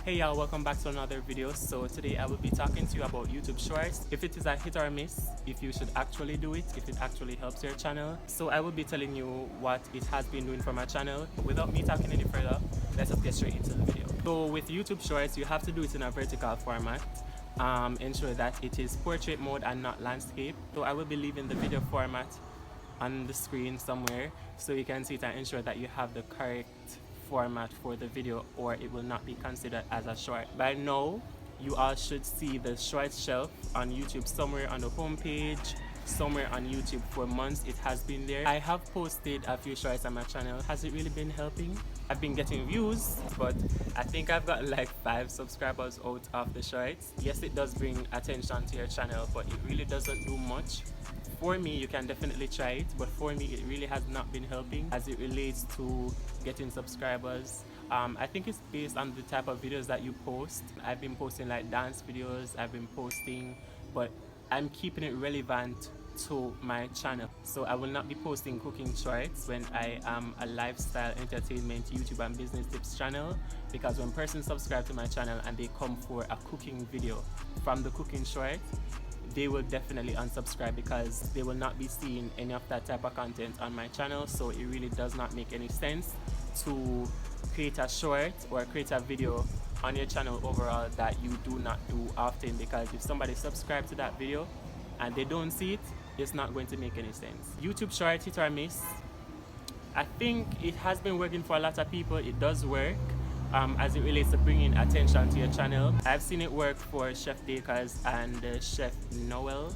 Hey y'all, welcome back to another video. So today I will be talking to you about YouTube Shorts. If it is a hit or a miss, if you should actually do it, if it actually helps your channel. So I will be telling you what it has been doing for my channel. Without me talking any further, let's just get straight into the video. So with YouTube Shorts, you have to do it in a vertical format. Ensure that it is portrait mode and not landscape. So I will be leaving the video format on the screen somewhere so you can see it and ensure that you have the correct format for the video, or it will not be considered as a short. By now you all should see the shorts shelf on YouTube somewhere on the home page, somewhere on YouTube. For months it has been there. I have posted a few shorts on my channel. Has it really been helping? I've been getting views, but I think I've got like 5 subscribers out of the shorts. Yes, it does bring attention to your channel, but it really doesn't do much. For me, you can definitely try it, but for me it really has not been helping as it relates to getting subscribers. I think it's based on the type of videos that you post. I've been posting like dance videos, but I'm keeping it relevant to my channel. So I will not be posting cooking shorts when I am a lifestyle, entertainment, YouTube and business tips channel, because when persons subscribe to my channel and they come for a cooking video from the cooking short, they will definitely unsubscribe because they will not be seeing any of that type of content on my channel. So it really does not make any sense to create a short or create a video on your channel overall that you do not do often, because if somebody subscribes to that video and they don't see it, it's not going to make any sense. YouTube short, hit or miss. I think it has been working for a lot of people. It does work. As it relates to bringing attention to your channel. I've seen it work for Chef Dakers and Chef Noel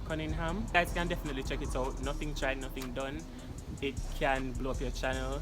Cunningham. You guys can definitely check it out. Nothing tried, nothing done. It can blow up your channel.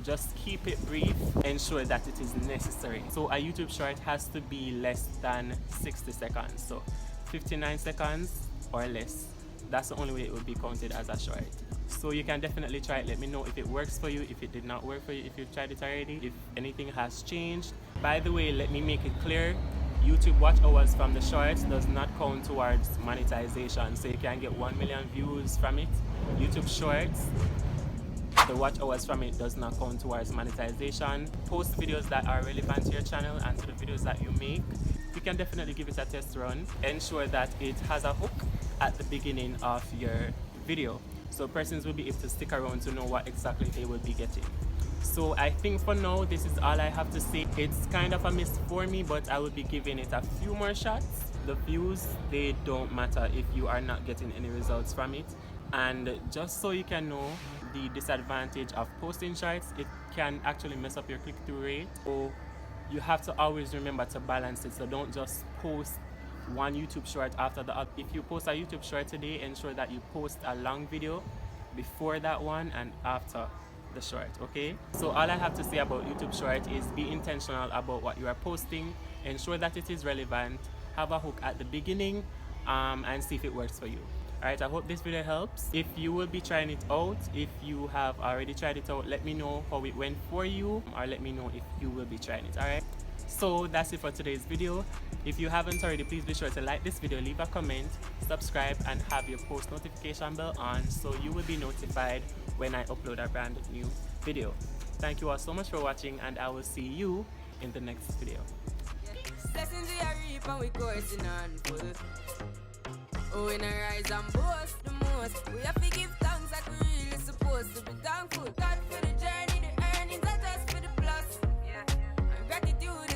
Just keep it brief. Ensure that it is necessary. So a YouTube short has to be less than 60 seconds. So 59 seconds or less. That's the only way it would be counted as a short. So you can definitely try it. Let me know if it works for you, if it did not work for you, if you've tried it already, if anything has changed. By the way, let me make it clear, YouTube watch hours from the shorts does not count towards monetization. So you can get 1 million views from it. YouTube shorts, the watch hours from it does not count towards monetization. Post videos that are relevant to your channel and to the videos that you make. You can definitely give it a test run. Ensure that it has a hook at the beginning of your video, so persons will be able to stick around to know what exactly they will be getting. So I think for now this is all I have to say. It's kind of a miss for me, but I will be giving it a few more shots. The views, they don't matter if you are not getting any results from it. And just so you can know the disadvantage of posting shorts, it can actually mess up your click-through rate. So you have to always remember to balance it. So don't just post one YouTube short after the other. If you post a YouTube short today, ensure that you post a long video before that one and after the short, okay? So all I have to say about YouTube short is be intentional about what you are posting. Ensure that it is relevant. Have a hook at the beginning and see if it works for you. Alright, I hope this video helps. If you will be trying it out, if you have already tried it out, let me know how it went for you, or let me know if you will be trying it. Alright, so that's it for today's video. If you haven't already, please be sure to like this video, leave a comment, subscribe, and have your post notification bell on so you will be notified when I upload a brand new video. Thank you all so much for watching, and I will see you in the next video. Blessings we are reap and we coursing on full. Oh, we rise and boast the most. We have to give thanks like we really supposed to be thankful. God for the journey, the earnings, not just for the plus. And gratitude.